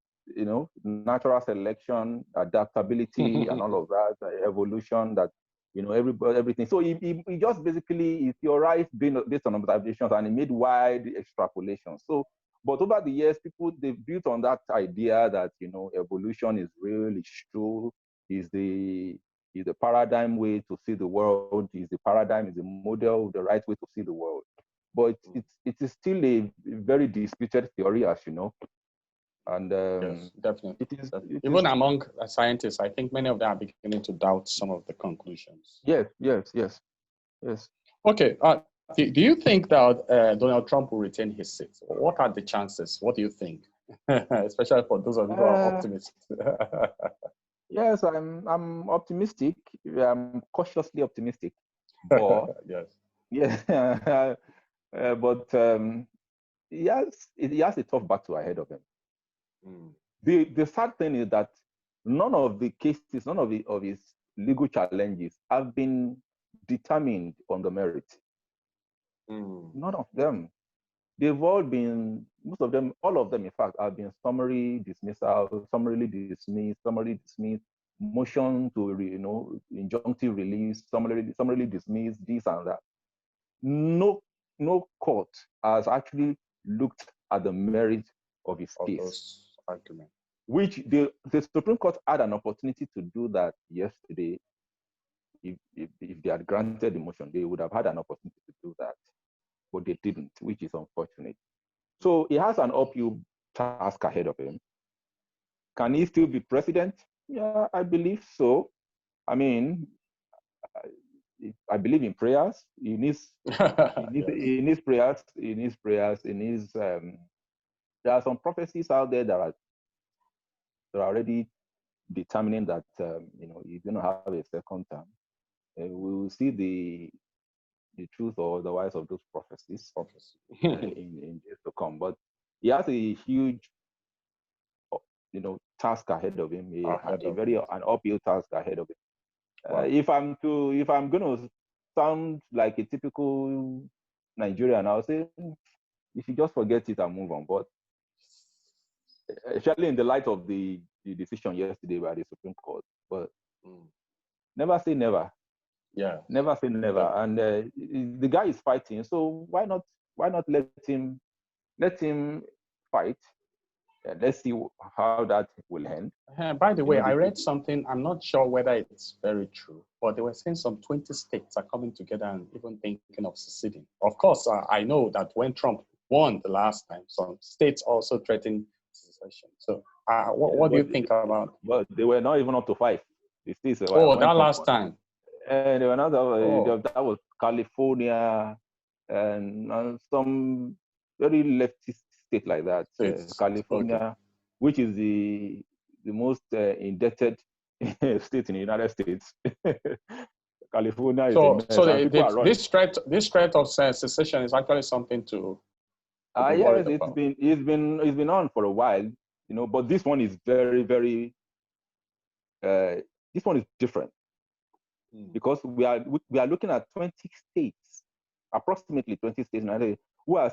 natural selection, adaptability, and all of that, evolution, that, everything. So he just basically theorized based on observations, and he made wide extrapolations. So, but over the years, they built on that idea that, evolution is real, it's true, is the paradigm way to see the world, is the model, the right way to see the world. But it is still a very disputed theory, as you know. And yes, definitely. Even among scientists, I think many of them are beginning to doubt some of the conclusions. Yes. Okay. Do you think that Donald Trump will retain his seat? What are the chances? What do you think? Especially for those of you who are optimists. Yes, I'm optimistic. I'm cautiously optimistic. But yes. But he has a tough battle ahead of him. The sad thing is that none of the cases, none of his legal challenges have been determined on the merit. None of them. They've all been, all of them, in fact, have been summarily dismissed, motion to, injunctive release, summarily dismissed, this and that. No court has actually looked at the merit of his case. Which the Supreme Court had an opportunity to do that yesterday. If they had granted the motion, they would have had an opportunity to do that, but they didn't, which is unfortunate. So he has an uphill task ahead of him. Can he still be president? Yeah, I believe so. I mean, I believe in prayers. He needs he needs prayers. He needs prayers. He needs. There are some prophecies out there that are already determining that he's going to have a second term. We will see the truth or otherwise of those prophecies in days to come. But he has a huge, task ahead of him. An uphill task ahead of him. Wow. If I'm going to sound like a typical Nigerian, I'll say you should just forget it and move on. But especially in the light of the decision yesterday by the Supreme Court, but never say never. Yeah. Never say never. Yeah. And the guy is fighting, so why not let him fight? Let's see how that will end. By the way, I read something, I'm not sure whether it's very true, but they were saying some 20 states are coming together and even thinking of seceding. Of course, I know that when Trump won the last time, some states also threatened secession. So what do you think about? Well, they were not even up to 5. The states that last time. And they were not. That was California and some very leftist state like that. California, which is the most indebted state in the United States. California is a mess. This threat of secession is actually something to. Yes, it's been on for a while, but this one is very, very. This one is different because we are looking at 20 states, approximately 20 states, who are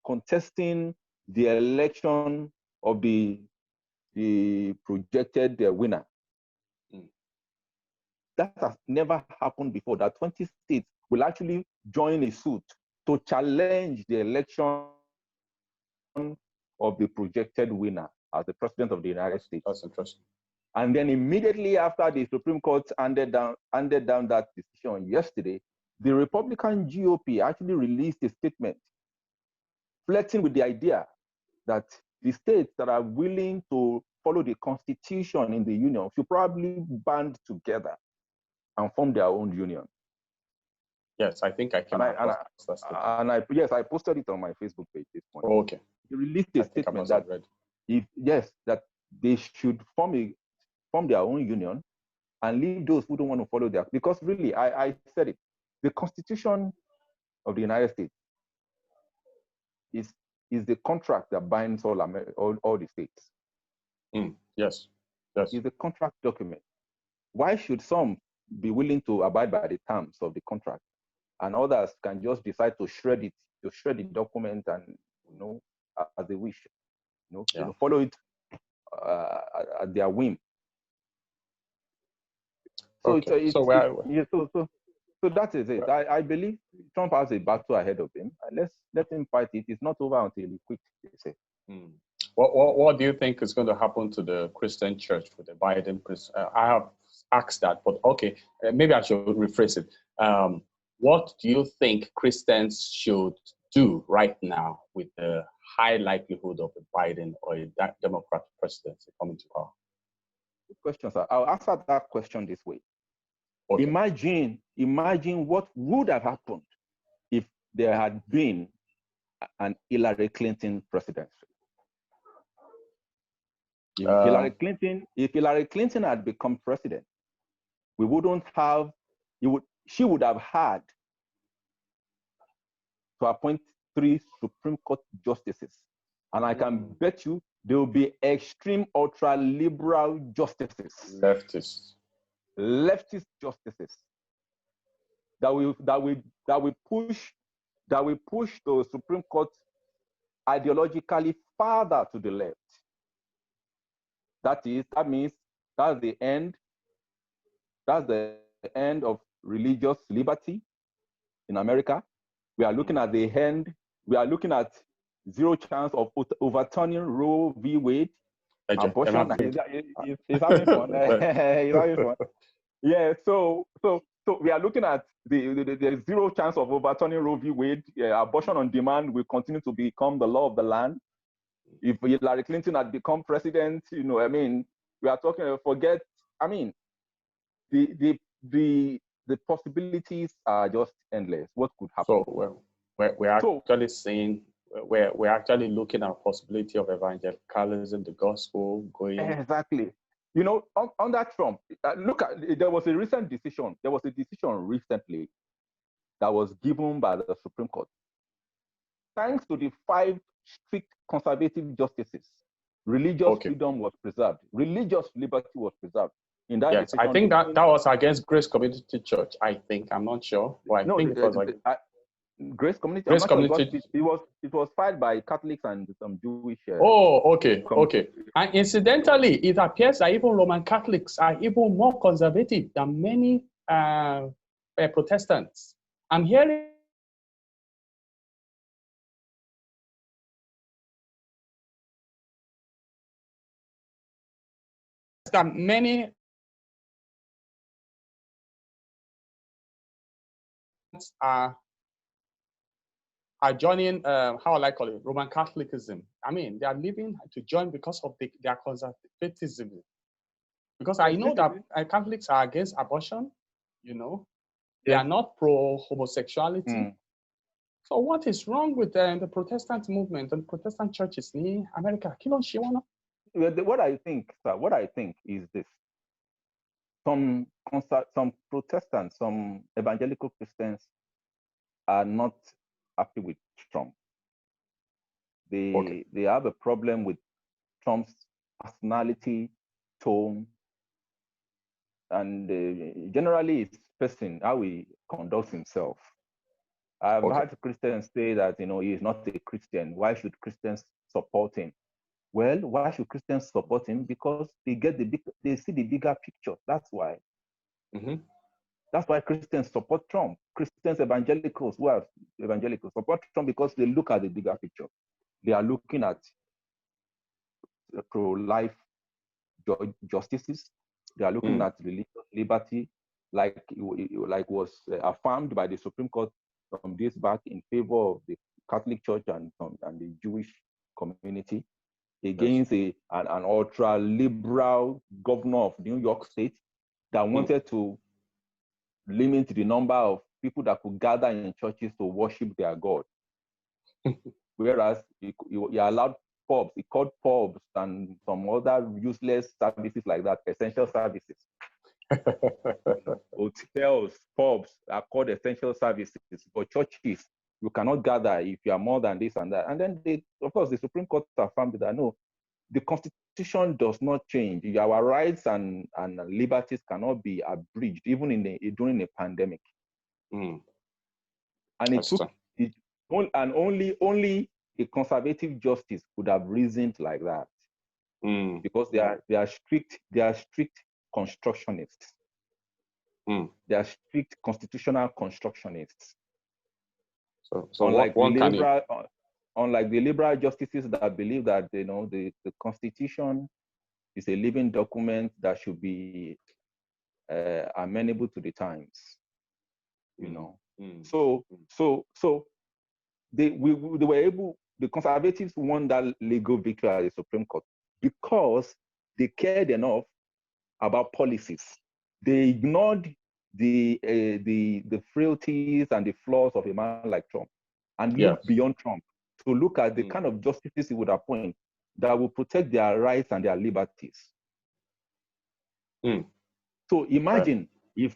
contesting the election of the projected winner. That has never happened before. That 20 states will actually join a suit to challenge the election of the projected winner as the president of the United States. That's interesting. And then immediately after the Supreme Court handed down that decision yesterday, the Republican GOP actually released a statement flirting with the idea that the states that are willing to follow the Constitution in the Union should probably band together and form their own union. Yes, I think I can. I posted it on my Facebook page this morning. Oh, okay. He released a statement that that they should form their own union and leave those who don't want to follow their. Because really, I said it. The Constitution of the United States is the contract that binds all the states. Yes. It's a contract document. Why should some be willing to abide by the terms of the contract, and others can just decide to shred the document and as they wish, follow it at their whim. So so that is it. I believe Trump has a battle ahead of him. Let's let him fight it. It's not over until he quits, they say. What do you think is going to happen to the Christian church with the Biden? I have asked that, but okay, maybe I should rephrase it. What do you think Christians should do right now with the high likelihood of a Biden or a Democrat presidency coming to power? Good question, sir. I'll answer that question this way. Okay. Imagine what would have happened if there had been an Hillary Clinton presidency. If Hillary Clinton had become president, we wouldn't have. She would have had to appoint 3 Supreme Court justices, and I can bet you there will be extreme ultra-liberal justices, leftist justices that will push the Supreme Court ideologically farther to the left. That means that's the end of religious liberty in America. We are looking at the end. We are looking at zero chance of overturning Roe v. Wade. Abortion. He's having fun. He's having fun. Yeah. So we are looking at the zero chance of overturning Roe v. Wade. Abortion on demand will continue to become the law of the land. If Hillary Clinton had become president, we are talking. The the possibilities are just endless. What could happen? So we're actually saying we're actually looking at possibility of evangelicalism, the gospel going. Exactly. You know, on that Trump, look at, there was a decision recently that was given by the Supreme Court. Thanks to the 5 strict conservative justices, religious freedom was preserved. Religious liberty was preserved. In that decision, I think that was against Grace Community Church. I think, I'm not sure, but I think it was like Grace Community. Grace Community. Sure it was filed by Catholics and some Jewish. Okay. And incidentally, it appears that even Roman Catholics are even more conservative than many Protestants. I'm hearing that many are joining, how will I call it, Roman Catholicism. I mean, they are leaving to join because of their conservatism. Because I know that Catholics are against abortion, you know. They are not pro-homosexuality. So what is wrong with the Protestant movement and Protestant churches in America? What I think is this. Some Protestants, some evangelical Christians are not happy with Trump. They have a problem with Trump's personality, tone, and generally his person, how he conducts himself. I've heard Christians say that, you know, he is not a Christian. Why should Christians support him? Well, why should Christians support him? Because they see the bigger picture. That's why. That's why Christians support Trump. Christians, evangelicals, who are evangelicals, support Trump because they look at the bigger picture. They are looking at pro-life justices. They are looking at religious liberty, like was affirmed by the Supreme Court some days back in favor of the Catholic Church and the Jewish community, against an ultra-liberal governor of New York State that wanted to limit the number of people that could gather in churches to worship their God. Whereas he allowed pubs, he called pubs and some other useless services like that, essential services. Hotels, pubs are called essential services. But churches, you cannot gather if you are more than this and that. And then, of course, the Supreme Court affirmed that no, the Constitution does not change. Our rights and liberties cannot be abridged, even during a pandemic. And only a conservative justice could have reasoned like that, because they are strict constructionists. They are strict constitutional constructionists. So unlike the liberal justices that believe that, you know, the Constitution is a living document that should be amenable to the times, you know. So the conservatives won that legal victory at the Supreme Court because they cared enough about policies. They ignored the frailties and the flaws of a man like Trump and looked beyond Trump to look at the kind of justices he would appoint that will protect their rights and their liberties. So imagine if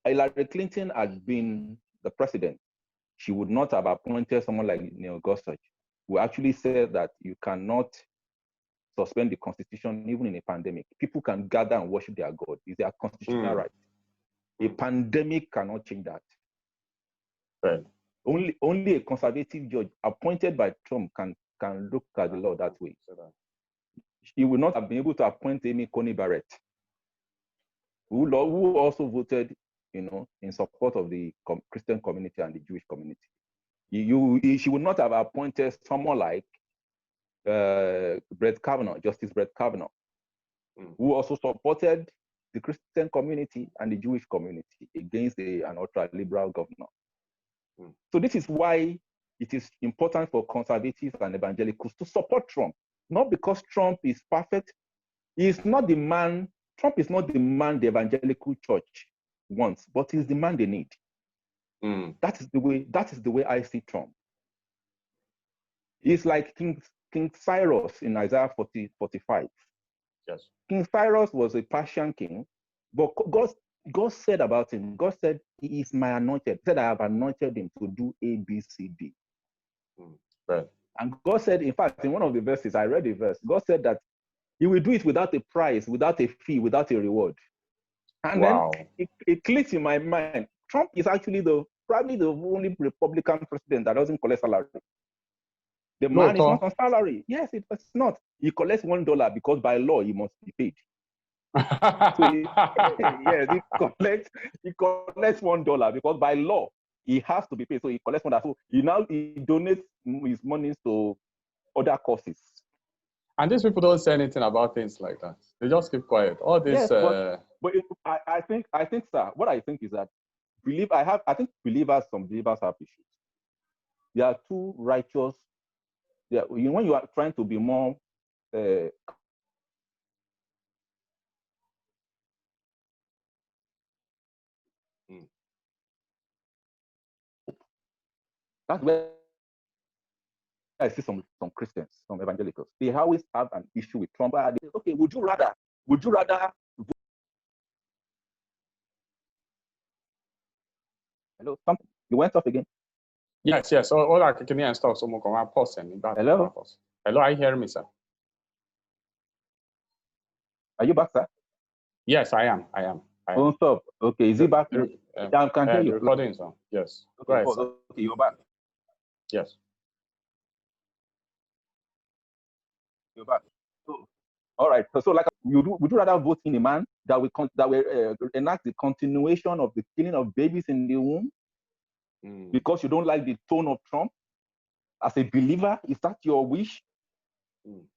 Hillary Clinton had been the president, she would not have appointed someone like Neil Gorsuch, who actually said that you cannot suspend the Constitution even in a pandemic. People can gather and worship their God. It's their constitutional right. A pandemic cannot change that. Right. Only a conservative judge appointed by Trump can look at the law that way. He would not have been able to appoint Amy Coney Barrett, who also voted, you know, in support of the Christian community and the Jewish community. She would not have appointed someone like Justice Brett Kavanaugh, who also supported the Christian community and the Jewish community against an ultra-liberal governor. So this is why it is important for conservatives and evangelicals to support Trump, not because Trump is perfect. He is not the man. Trump is not the man the evangelical church wants, but it's the man they need. Mm. That is the way I see Trump. It's like King Cyrus in Isaiah 45. Yes. King Cyrus was a Persian king, but God said about him, God said, he is my anointed. He said, I have anointed him to do A, B, C, D. Right. And God said, in fact, in one of the verses, I read a verse, God said that he will do it without a price, without a fee, without a reward. And Wow. then it clicks in my mind. Trump is actually probably the only Republican president that doesn't collect salary. The man is not on salary. Yes, it's not. He collects $1 because by law he must be paid. So yes, he collects $1 because by law he has to be paid. So he collects $1. So he donates his money to other causes. And these people don't say anything about things like that. They just keep quiet. All this. Yes, but I think, sir, what I think is that I think some believers have issues. There are two righteous. When you are trying to be more that's where I see some Christians, some evangelicals. They always have an issue with Trump. They say, okay, would you rather hello, something you went off again? Yes. All I can hear and stuff. So I'm pausing. Hello? Hello, are you hearing me, sir? Are you back, sir? Yes, I am. Don't stop. Okay, is he back? I can hear you. Recording, sir. Yes. Okay, right, okay, you're back. Yes. You're back. So, all right. So, like, would you rather vote in a man that will enact the continuation of the killing of babies in the womb because you don't like the tone of Trump? As a believer, is that your wish?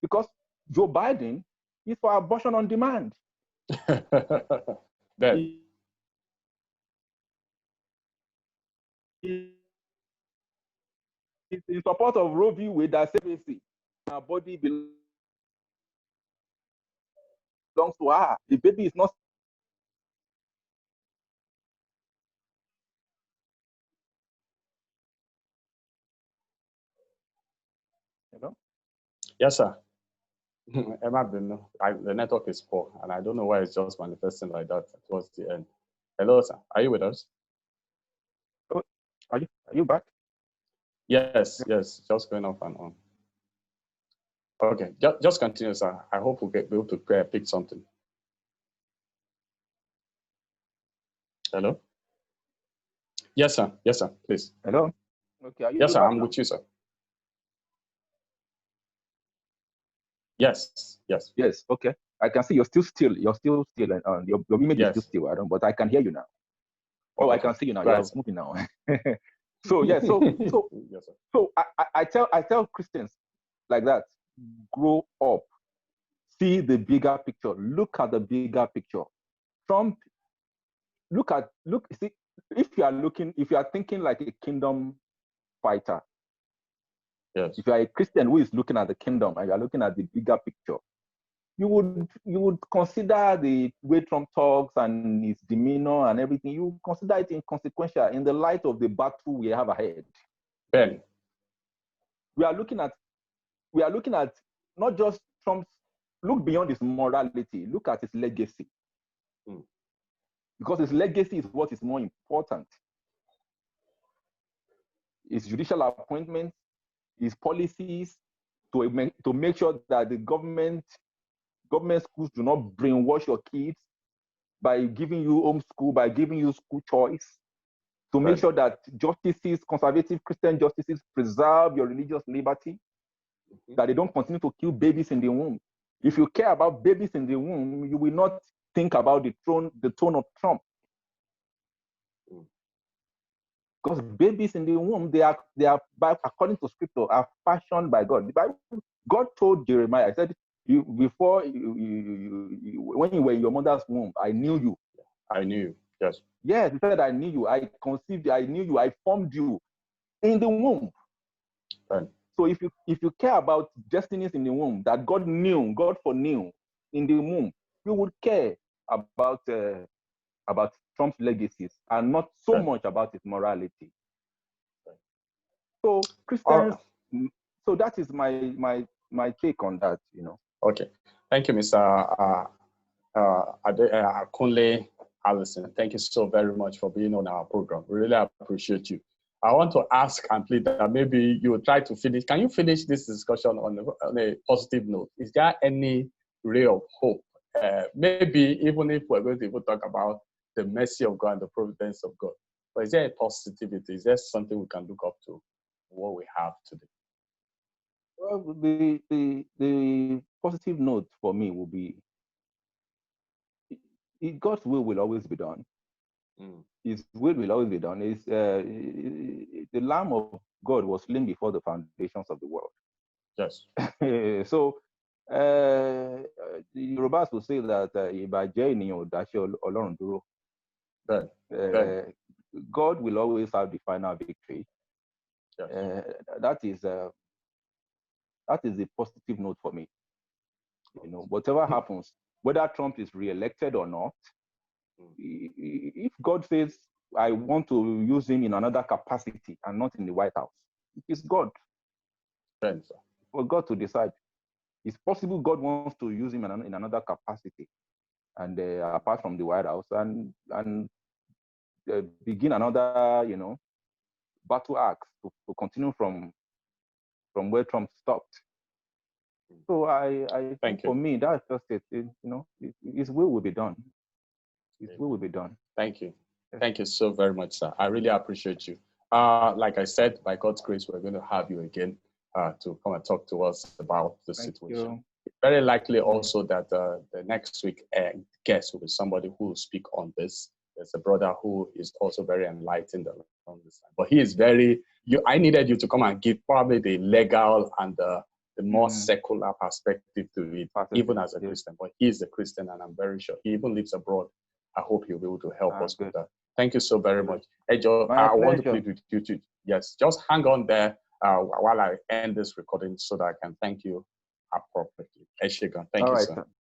Because Joe Biden is for abortion on demand. Then. He's in support of Roe v. Wade that says our body belongs to her. The baby is not. Hello? Yes, sir. The network is poor, and I don't know why it's just manifesting like that towards the end. Hello, sir. Are you with us? Oh, are you back? Yes. Just going off and on. Okay, just continue, sir. I hope we'll be able to pick something. Hello? Yes, sir. Please. Hello? Okay, yes, sir. I'm with you, sir. Yes. Okay. I can see you're still still, and your image is still. I don't, but I can hear you now. Oh, okay. I can see you now. Right. You're moving now. So yes, yes, sir. So I tell Christians like that, grow up, see the bigger picture, look at the bigger picture. Trump, see, if you are thinking like a kingdom fighter, yes. If you are a Christian who is looking at the kingdom and you are looking at the bigger picture, you would consider the way Trump talks and his demeanor and everything. You consider it inconsequential in the light of the battle we have ahead. Ben, we are looking at not just Trump's. Look beyond his morality. Look at his legacy, because his legacy is what is more important. His judicial appointments, his policies to make sure that the government schools do not brainwash your kids by giving you homeschool, by giving you school choice, to make sure that justices, conservative Christian justices, preserve your religious liberty, that they don't continue to kill babies in the womb. If you care about babies in the womb, you will not think about the tone of Trump. Because babies in the womb, they are according to scripture, are fashioned by God. The Bible, God told Jeremiah, I said, when you were in your mother's womb, I knew you. I knew you. Yes. Yes, he said, I knew you. I conceived you. I knew you. I formed you in the womb. Right. So if you care about destinies in the womb that God foreknew in the womb, you would care about about Trump's legacies and not so much about his morality. So Christians, so that is my take on that, you know. Okay. Thank you, Mr. Olakunle, Allison. Thank you so very much for being on our program. We really appreciate you. I want to ask and plead that maybe you will try to finish. Can you finish this discussion on a positive note? Is there any ray of hope? Maybe even if we're going to even talk about the mercy of God and the providence of God, but is there a positivity? Is there something we can look up to what we have today? Well, the positive note for me will be God's will always be done. His will always be done. The Lamb of God was slain before the foundations of the world. Yes. So the Yorubas will say that God will always have the final victory. Yes. That is a positive note for me. You know, whatever happens, whether Trump is re-elected or not, if God says, I want to use him in another capacity and not in the White House, it is God. For God to decide. It's possible God wants to use him in another capacity, and apart from the White House, and begin another, you know, battle axe to continue from where Trump stopped. So I think for me, that's just it. You know, His will be done. His will will be done. Thank you. Thank you so very much, sir. I really appreciate you. Like I said, by God's grace, we're going to have you again to come and talk to us about the situation. Very likely also that the next week guest will be somebody who will speak on this. There's a brother who is also very enlightened on this. But he is very, I needed you to come and give probably the legal and the more secular perspective to it, even as a Christian. But he is a Christian, and I'm very sure he even lives abroad. I hope you'll be able to help us with that. Thank you so very much. Hey, Joe, I want to plead with you to, yes, just hang on there while I end this recording so that I can thank you appropriately. Thank you, sir.